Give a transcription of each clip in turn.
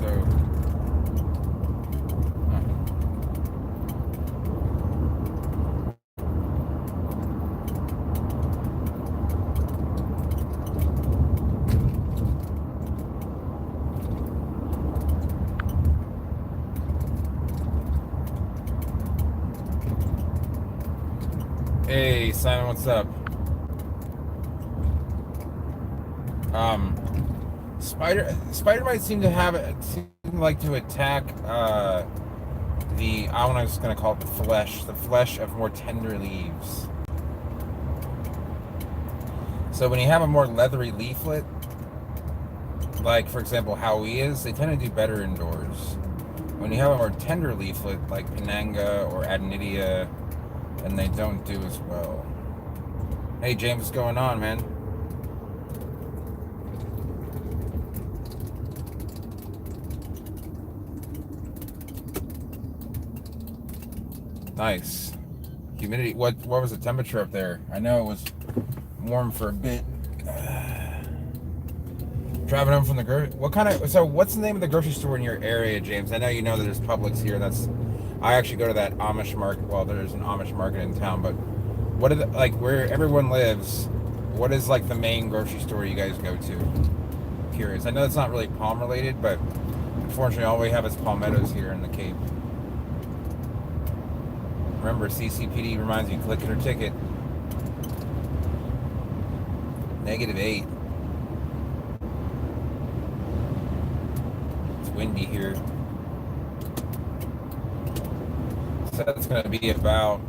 so... Hey, Simon, what's up? Spider might seem to like to attack I was gonna call it the flesh of more tender leaves. So when you have a more leathery leaflet, like for example Howias, they tend to do better indoors. When you have a more tender leaflet like Pinanga or Adenidia, then they don't do as well. Hey James, what's going on, man? Nice. Humidity. What was the temperature up there? I know it was warm for a bit. Driving home from the what's the name of the grocery store in your area, James? I know you know that there's Publix here. I actually go to that Amish market. Well, there's an Amish market in town, but what are where everyone lives, what is like the main grocery store you guys go to? Curious. I know it's not really palm related, but unfortunately all we have is palmettos here in the Cape. Remember, CCPD reminds you, click it or ticket. -8. It's windy here. So that's going to be about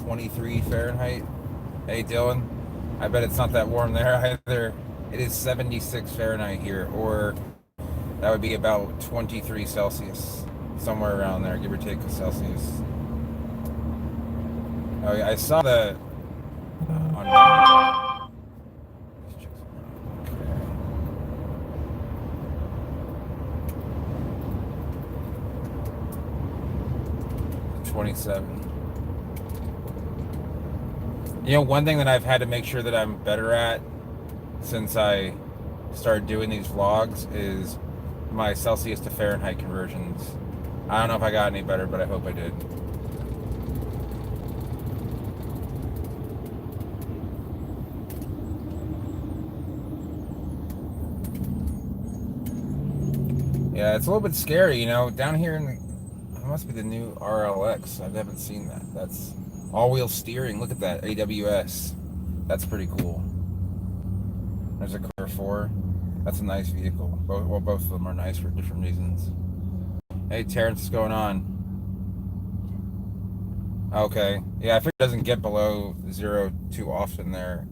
23 Fahrenheit. Hey, Dylan. I bet it's not that warm there either. It is 76 Fahrenheit here, or that would be about 23 Celsius. Somewhere around there, give or take a Celsius. Oh yeah, I saw the on 27. You know, one thing that I've had to make sure that I'm better at since I started doing these vlogs is my Celsius to Fahrenheit conversions. I don't know if I got any better, but I hope I did. Yeah, it's a little bit scary, you know. Down here it must be the new RLX. I haven't seen that. That's all-wheel steering. Look at that, AWS. That's pretty cool. There's a Car 4. That's a nice vehicle. Both of them are nice for different reasons. Hey, Terrence, what's going on? Okay. Yeah, I figure it doesn't get below 0 too often there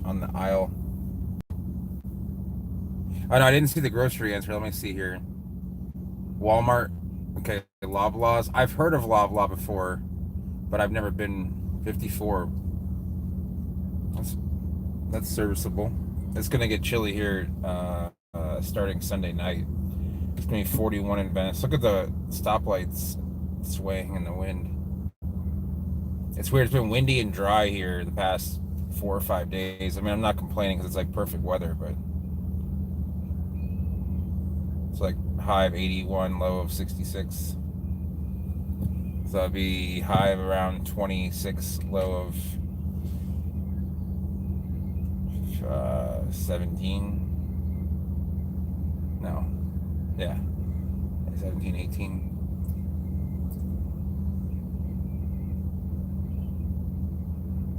on the aisle. Oh, no, I didn't see the grocery answer. Let me see here. Walmart. Okay, Loblaws. I've heard of Loblaw before, but I've never been. 54. That's serviceable. It's going to get chilly here starting Sunday night. It's going to be 41 in Venice. Look at the stoplights swaying in the wind. It's weird. It's been windy and dry here the past 4 or 5 days. I mean, I'm not complaining because it's like perfect weather, but it's like high of 81, low of 66. So that'd be high of around 26, low of 17. No. Yeah. 17, 18.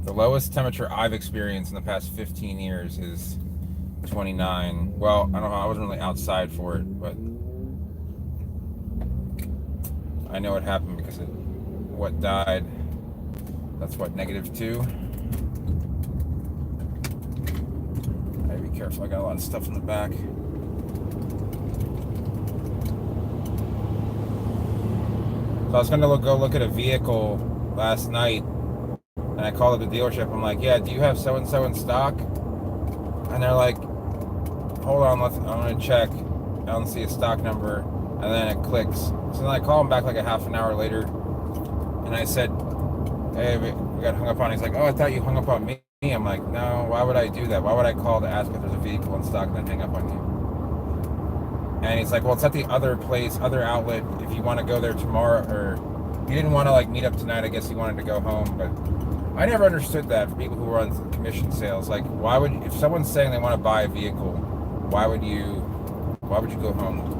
The lowest temperature I've experienced in the past 15 years is 29. Well, I don't know. I wasn't really outside for it, but I know it happened because what died. That's what, -2. I gotta be careful. I got a lot of stuff in the back. So I was gonna go look at a vehicle last night, and I called up the dealership. I'm like, "Yeah, do you have so and so in stock?" And they're like, "Hold on, I'm gonna check." I don't see a stock number, and then it clicks. So then I call him back like a half an hour later, and I said, "Hey, we got hung up on." He's like, "Oh, I thought you hung up on me." I'm like, "No, why would I do that? Why would I call to ask if there's a vehicle in stock and then hang up on you?" And he's like, well, it's at the other place, other outlet. If you want to go there tomorrow, or he didn't want to like meet up tonight. I guess he wanted to go home. But I never understood that for people who run commission sales. Like, why would, if someone's saying they want to buy a vehicle, why would you go home?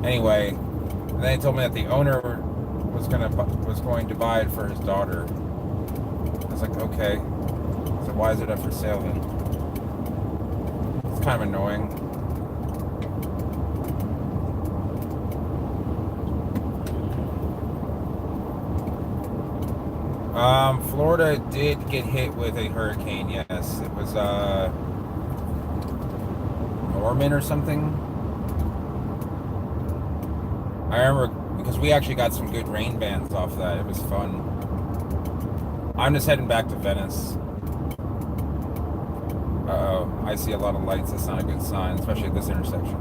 Anyway, and then he told me that the owner was going to buy it for his daughter. I was like, okay. So why is it up for sale then? It's kind of annoying. Florida did get hit with a hurricane, yes. It was Norman or something. I remember because we actually got some good rain bands off that. It was fun. I'm just heading back to Venice. Uh-oh, I see a lot of lights. That's not a good sign, especially at this intersection.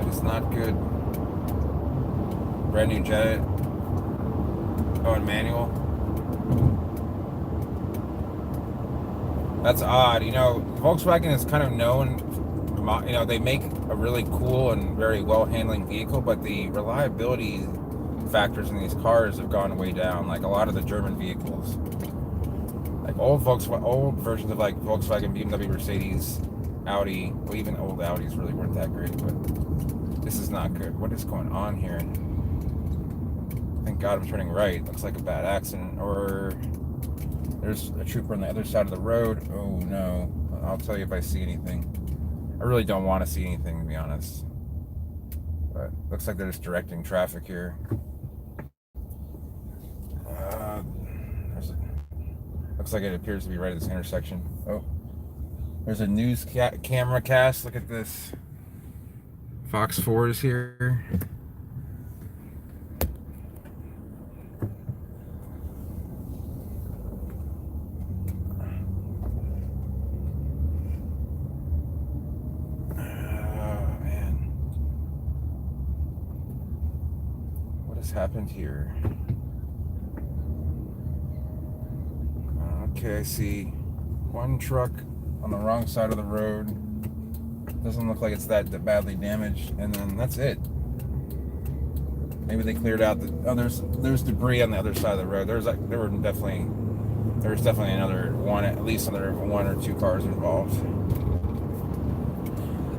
It is not good. Brand new Jetta. Oh, and manual. That's odd. You know, Volkswagen is kind of known, you know, they make a really cool and very well-handling vehicle, but the reliability factors in these cars have gone way down. Like a lot of the German vehicles, like old versions of like Volkswagen, BMW, Mercedes, Audi. Well, even old Audis really weren't that great, but this is not good. What is going on here? Thank God I'm turning right. Looks like a bad accident, or there's a trooper on the other side of the road. Oh no, I'll tell you if I see anything. I really don't want to see anything, to be honest. But looks like they're just directing traffic here. Looks like it appears to be right at this intersection. Oh, there's a news camera cast. Look at this. Fox 4 is here. Happened here. Okay, I see one truck on the wrong side of the road. Doesn't look like it's that badly damaged, and then that's it. Maybe they cleared out the there's debris on the other side of the road. There was definitely another one, at least another one or two cars involved.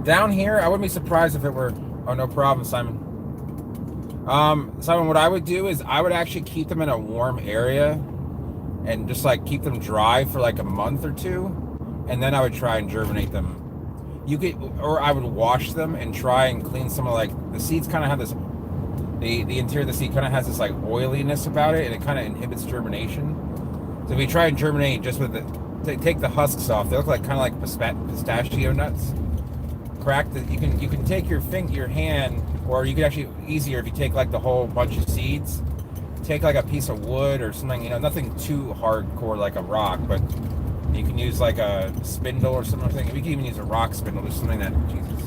Down here, I wouldn't be surprised if it were. Oh, no problem, Simon. Simon, what I would do is I would actually keep them in a warm area and just like keep them dry for like a month or two, and then I would try and germinate them. Or I would wash them and try and clean some of, like, the seats kind of have this, the interior of the seat kind of has this like oiliness about it, and it kind of inhibits germination. So if we try and germinate just with take the husks off, they look like kind of like pistachio nuts. Crack that you can take your hand, or you could actually easier if you take like the whole bunch of seeds, take like a piece of wood or something, you know, nothing too hardcore like a rock, but you can use like a spindle or something. We can even use a rock spindle, just something that, Jesus,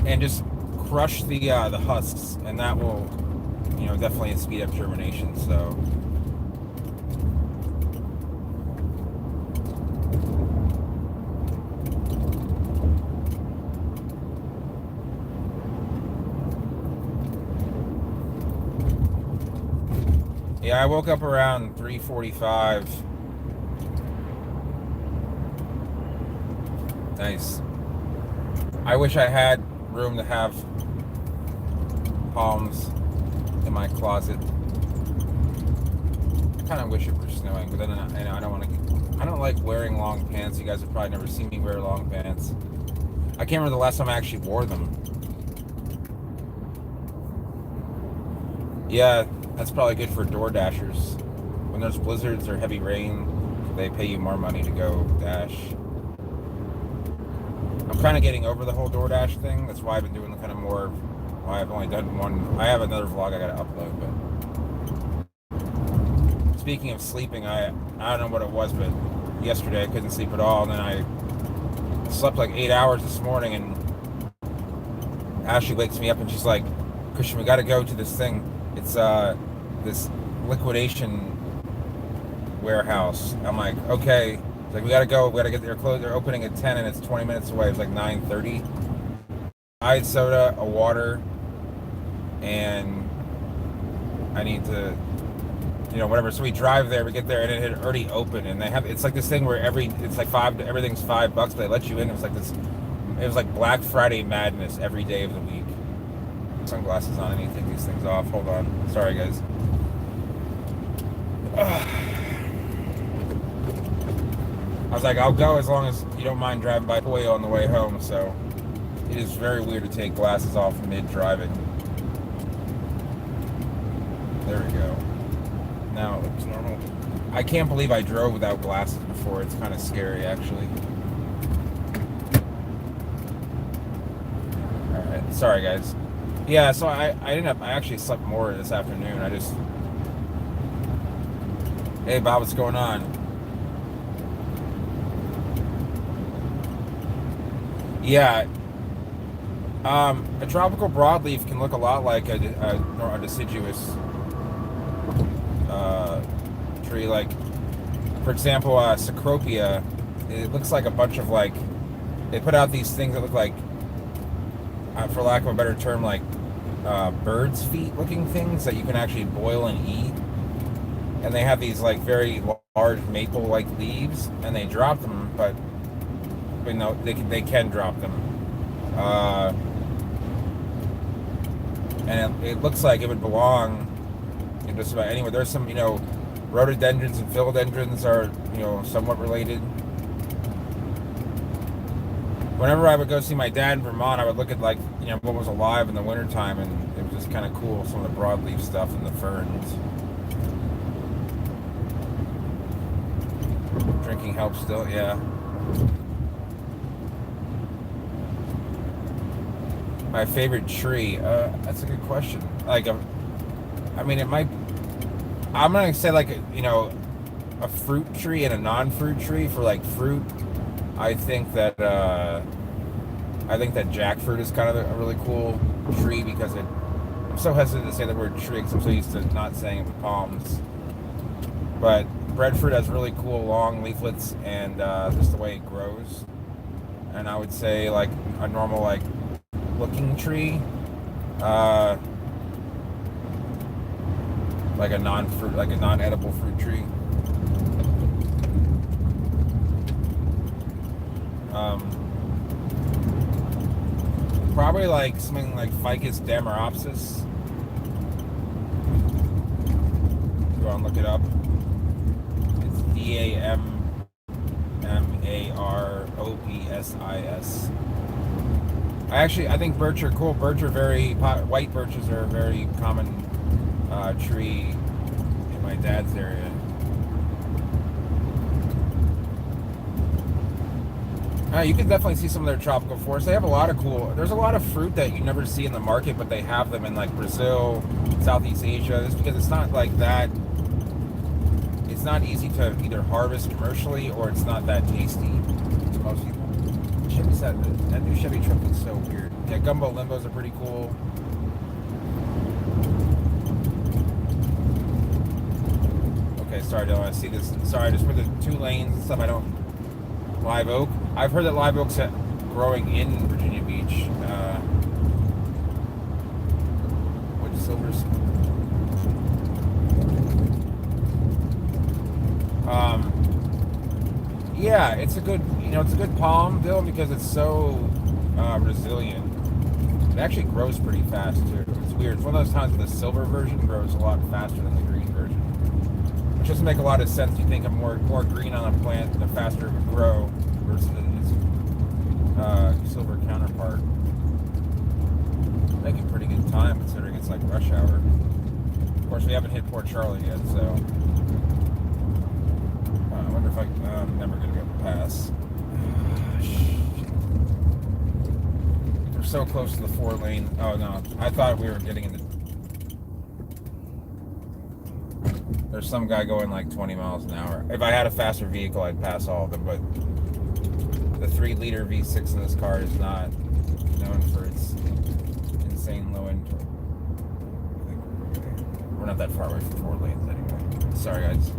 and just crush the husks, and that will, you know, definitely speed up germination. So yeah, I woke up around 3:45. Nice. I wish I had room to have palms in my closet. I kind of wish it were snowing, but then I don't want to. I don't like wearing long pants. You guys have probably never seen me wear long pants. I can't remember the last time I actually wore them. Yeah, that's probably good for door dashers. When there's blizzards or heavy rain, they pay you more money to go dash. I'm kind of getting over the whole DoorDash thing. That's why I've been doing kind of more. Why I've only done one. I have another vlog I gotta upload. But speaking of sleeping, I don't know what it was, but yesterday I couldn't sleep at all, and then I slept like 8 hours this morning. And Ashley wakes me up and she's like, "Christian, we got to go to this thing. It's this liquidation warehouse. I'm like, okay. It's like, we gotta go. We gotta get there. They're opening at 10 and it's 20 minutes away. It's like 9:30. I had soda, a water, and I need to, whatever. So we drive there, we get there, and it had already opened. And it's like this thing where it's like everything's $5, but they let you in. It was like Black Friday madness every day of the week. Sunglasses on, I need to take these things off. Hold on. Sorry, guys. I was like, I'll go as long as you don't mind driving by Toyo on the way home. So it is very weird to take glasses off mid-driving. There we go. Now it looks normal. I can't believe I drove without glasses before. It's kind of scary, actually. Alright, sorry guys. Yeah, so I actually slept more this afternoon. Hey Bob, what's going on? Yeah. A tropical broadleaf can look a lot like a deciduous tree. Like, for example, Cecropia, it looks like a bunch of, like, they put out these things that look like, for lack of a better term, like bird's feet looking things that you can actually boil and eat. And they have these, like, very large maple-like leaves, and they drop them, but no, they can drop them. And it looks like it would belong in just about anywhere. There's some, rhododendrons and philodendrons are, somewhat related. Whenever I would go see my dad in Vermont, I would look at, like, what was alive in the wintertime, and it was just kind of cool, some of the broadleaf stuff and the ferns. Drinking helps still, yeah. My favorite tree, that's a good question. Like, I mean, it might, I'm gonna say like a fruit tree and a non-fruit tree. For like fruit, I think that jackfruit is kind of a really cool tree, because I'm so hesitant to say the word tree because I'm so used to not saying it with palms. But breadfruit has really cool long leaflets, and just the way it grows. And I would say like a normal like looking tree, like a non-edible fruit tree. Probably like something like Ficus damaropsis. Go and look it up. It's DAMMAROPSIS. I think birch are cool. White birches are a very common tree in my dad's area. You can definitely see some of their tropical forests. They have there's a lot of fruit that you never see in the market, but they have them in like Brazil, Southeast Asia. Just because it's not like that, it's not easy to either harvest commercially, or it's not that tasty to most people. That new Chevy truck is so weird. Yeah, gumbo limbos are pretty cool. Okay, sorry, don't want to see this. Sorry, I just put the 2 lanes and stuff. Live oak. I've heard that live oak's growing in Virginia Beach. Wood silvers. Yeah, it's a good palm, Bill, because it's so resilient. It actually grows pretty fast too. It's weird. It's one of those times when the silver version grows a lot faster than the green version, which doesn't make a lot of sense. You think of more green on a plant, the faster it would grow versus its silver counterpart. Making pretty good time considering it's like rush hour. Of course, we haven't hit Port Charlotte yet, so I wonder if I'm never gonna be able to pass. We're so close to the 4-lane. Oh no, I thought we were getting into. There's some guy going like 20 miles an hour. If I had a faster vehicle, I'd pass all of them, but the 3-liter V6 in this car is not known for its insane low end. We're not that far away from 4 lanes anyway. Sorry, guys.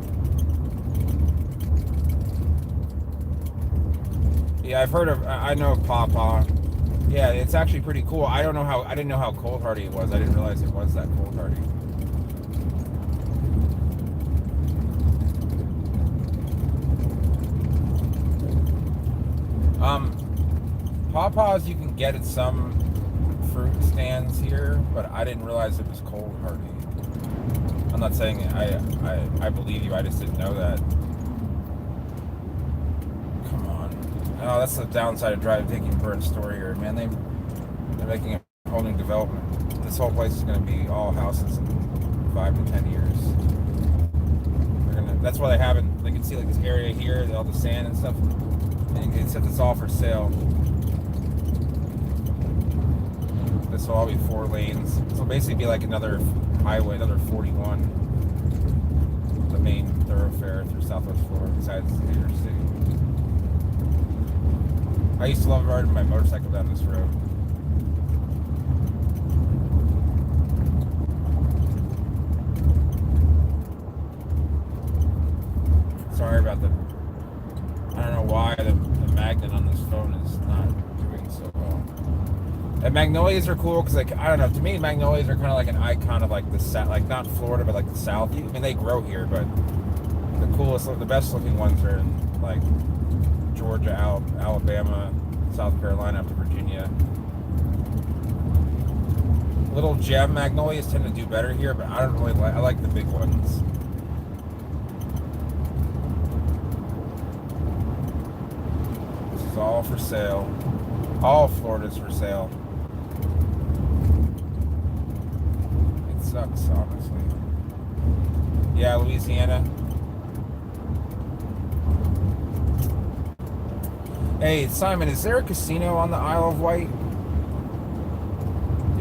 Yeah, I've heard of. I know of Pawpaw. Yeah, it's actually pretty cool. I don't know how. I didn't know how cold hardy it was. I didn't realize it was that cold hardy. Pawpaws you can get at some fruit stands here, but I didn't realize it was cold hardy. I'm not saying I believe you. I just didn't know that. Come on. Oh, that's the downside of taking Burnt Store here, man. They're making a whole new development. This whole place is going to be all houses in 5 to 10 years. That's why they haven't. They can see like this area here, all the sand and stuff. And it said it's all for sale. This will all be 4 lanes. This will basically be like another highway, another 41. The main thoroughfare through Southwest Florida, besides New York City. I used to love riding my motorcycle down this road. Sorry about the. I don't know why the magnet on this phone is not doing so well. And magnolias are cool because, like, I don't know. To me, magnolias are kind of like an icon of like the South, like not Florida, but like the South. I mean, they grow here, but the best looking ones are in like Georgia, Alabama, South Carolina, up to Virginia. Little gem magnolias tend to do better here, but I don't really like. I like the big ones. This is all for sale. All Florida's for sale. It sucks, honestly. Yeah, Louisiana. Hey, Simon, is there a casino on the Isle of Wight?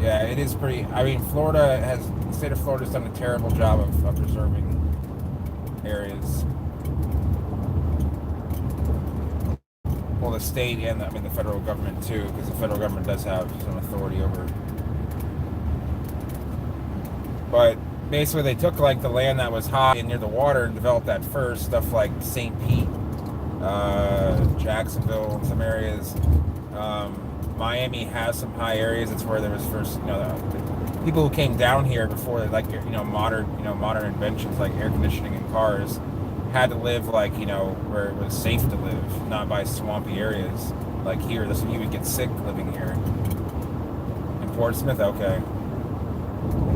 Yeah, it is pretty. I mean, the state of Florida's done a terrible job of preserving areas. Well, the state and the federal government too, because the federal government does have some authority over. But basically, they took like the land that was high and near the water and developed that first. Stuff like St. Pete, Jacksonville, in some areas. Miami has some high areas. It's where there was first, the people who came down here before, like modern inventions like air conditioning in cars, had to live like where it was safe to live, not by swampy areas like here. You would get sick living here. In Portsmouth, okay.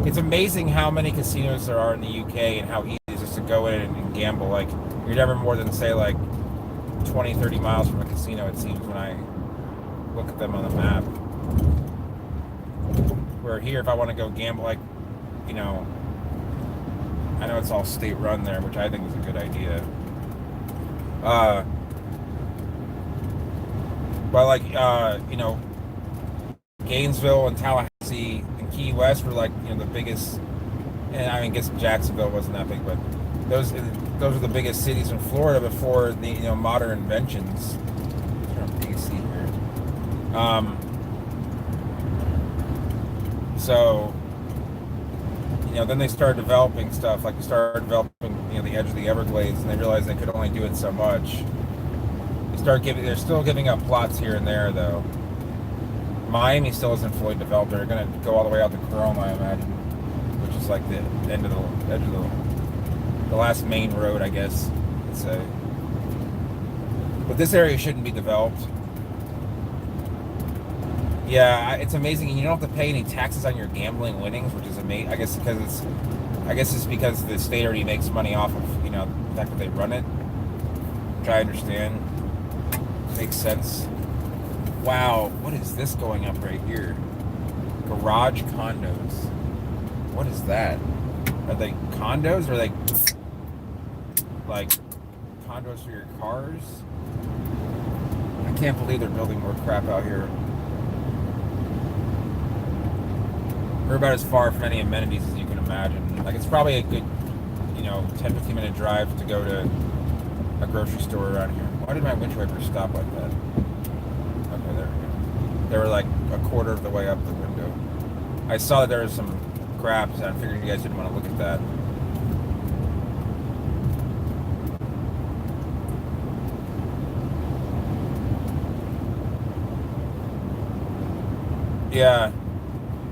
It's amazing how many casinos there are in the UK and how easy it is just to go in and gamble. Like, you're never more than, say, like 20, 30 miles from a casino, it seems, when I look at them on the map. Where here, if I want to go gamble, like, I know it's all state run there, which I think is a good idea. But like, Gainesville and Tallahassee and Key West were like, the biggest, and I guess Jacksonville wasn't that big, but those are the biggest cities in Florida before the, modern inventions. DC here. So, then they started developing stuff, like they started developing, the edge of the Everglades, and they realized they could only do it so much. They're still giving up plots here and there, though. Miami still isn't fully developed. They're going to go all the way out to Chrome, I imagine, which is like the edge of the last main road, I guess, you'd say. But this area shouldn't be developed. Yeah, it's amazing. And you don't have to pay any taxes on your gambling winnings, which is amazing. I guess it's because the state already makes money off of, the fact that they run it, which I understand. Makes sense. Wow, what is this going up right here? Garage condos. What is that? Are they condos? Or are they like condos for your cars? I can't believe they're building more crap out here. We're about as far from any amenities as you can imagine. Like, it's probably a good, 10-15 minute drive to go to a grocery store around here. Why did my winch wipers stop like that? Okay, there we go. They were like a quarter of the way up the window. I saw that there was some crap, and I figured you guys didn't want to look at that. Yeah.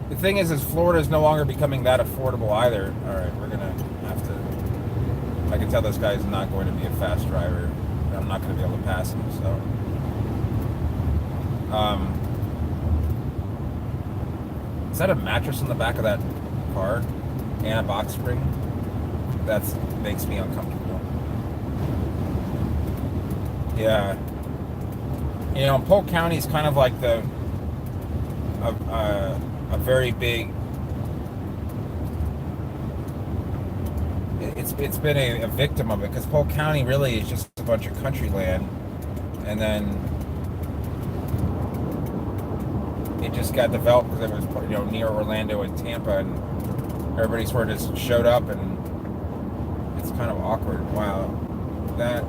The thing is Florida is no longer becoming that affordable either. All right, we're gonna have to. I can tell this guy is not going to be a fast driver. I'm not going to be able to pass him. So, is that a mattress in the back of that car and a box spring? That makes me uncomfortable. Yeah. Polk County is kind of like a very big. It's been a victim of it because Polk County really is just a bunch of country land, and then it just got developed because it was near Orlando and Tampa, and everybody sort of just showed up, and it's kind of awkward. Wow, that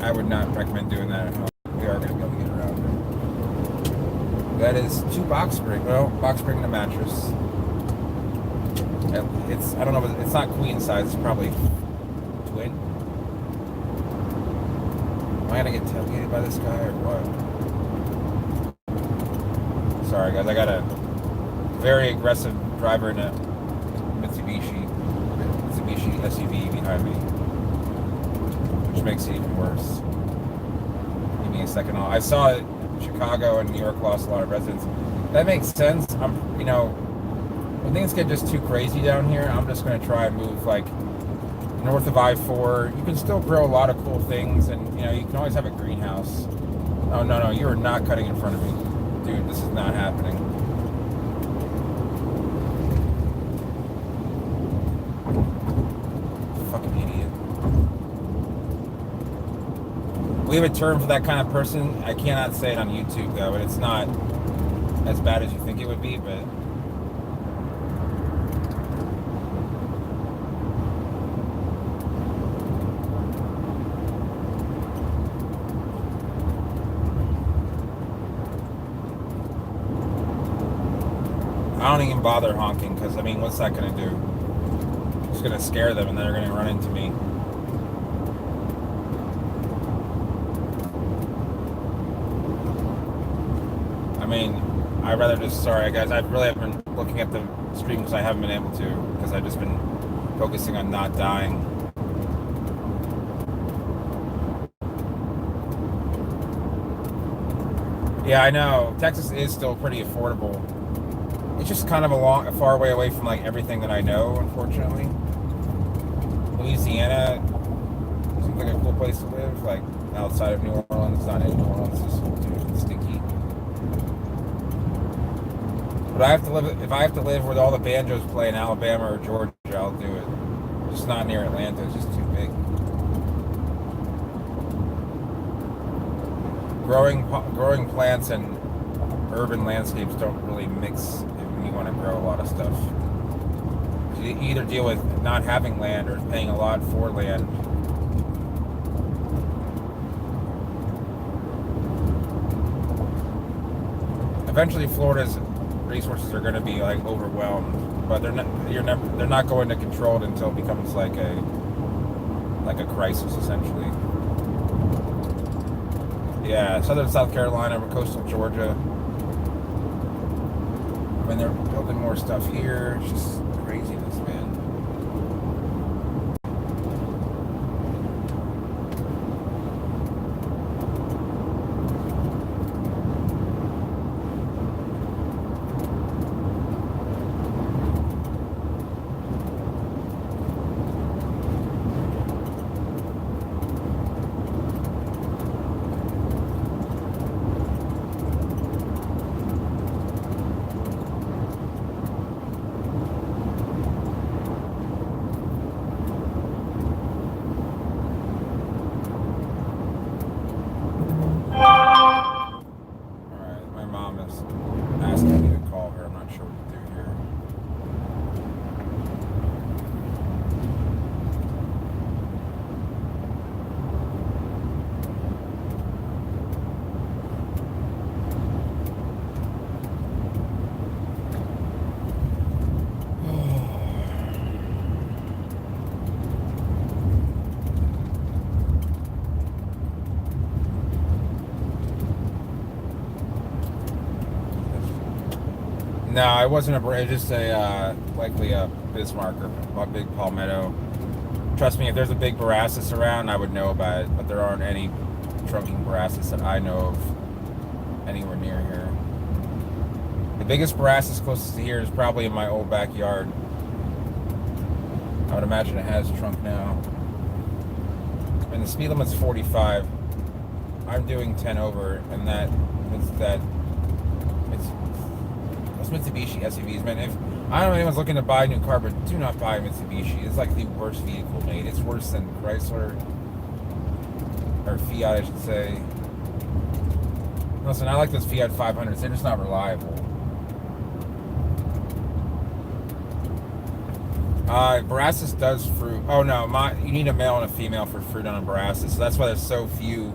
I would not recommend doing that at home. We are going to be able to get around it. That is 2 box spring. Well, box spring and a mattress. It's I don't know, but it's not queen size. It's probably twin. Am I gonna get tailgated by this guy or what? Sorry, guys. I got a very aggressive driver in a Mitsubishi SUV behind me, which makes it even worse. Give me a second. I saw it. Chicago and New York lost a lot of residents. That makes sense. When things get just too crazy down here, I'm just going to try and move like north of I-4. You can still grow a lot of cool things, and you can always have a greenhouse. Oh no, you are not cutting in front of me, dude. This is not happening. Fucking idiot. We have a term for that kind of person. I cannot say it on YouTube though, but it's not as bad as you think it would be, but. I don't even bother honking because, what's that going to do? It's going to scare them and they're going to run into me. I'd rather just, sorry guys, I really haven't been looking at the stream because I haven't been able to, because I've just been focusing on not dying. Yeah, I know. Texas is still pretty affordable. It's just kind of a far way away from like everything that I know, unfortunately. Louisiana seems like a cool place to live, like outside of New Orleans, not in New Orleans, it's stinky. But if I have to live where all the banjos play in Alabama or Georgia, I'll do it. Just not near Atlanta, it's just too big. Growing plants and urban landscapes don't really mix when you want to grow a lot of stuff. You either deal with not having land or paying a lot for land. Eventually, Florida's resources are going to be like overwhelmed, but they're not going to control it until it becomes like a crisis essentially. Yeah, southern South Carolina, coastal Georgia. They're building more stuff here. It's just craziness, man. No, it wasn't a. It was just a likely a Bismarck or a big palmetto. Trust me, if there's a big Borassus around, I would know about it. But there aren't any trunking Borassus that I know of anywhere near here. The biggest Borassus closest to here is probably in my old backyard. I would imagine it has trunk now. And the speed limit's 45. I'm doing 10 over, and those Mitsubishi SUVs, man. If I don't know if anyone's looking to buy a new car, but do not buy a Mitsubishi. It's like the worst vehicle made. It's worse than Chrysler or Fiat, I should say. Listen, I like those Fiat 500s. They're just not reliable. Borassus does fruit. Oh no, you need a male and a female for fruit on a Borassus. So that's why there's so few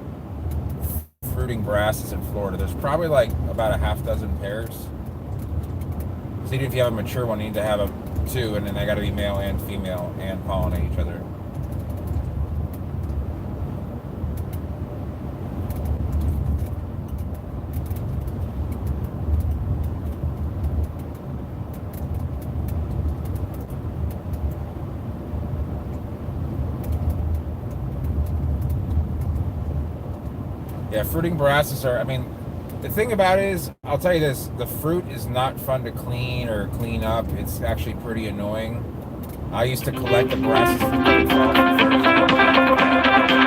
fruiting Borassus in Florida. There's probably like about a half dozen pairs. So even if you have a mature one, you need to have two, and then they got to be male and female and pollinate each other. Yeah, fruiting Borassus are, I mean, the thing about it is, I'll tell you this, the fruit is not fun to clean or clean up. It's actually pretty annoying. I used to collect the Borassus fruit.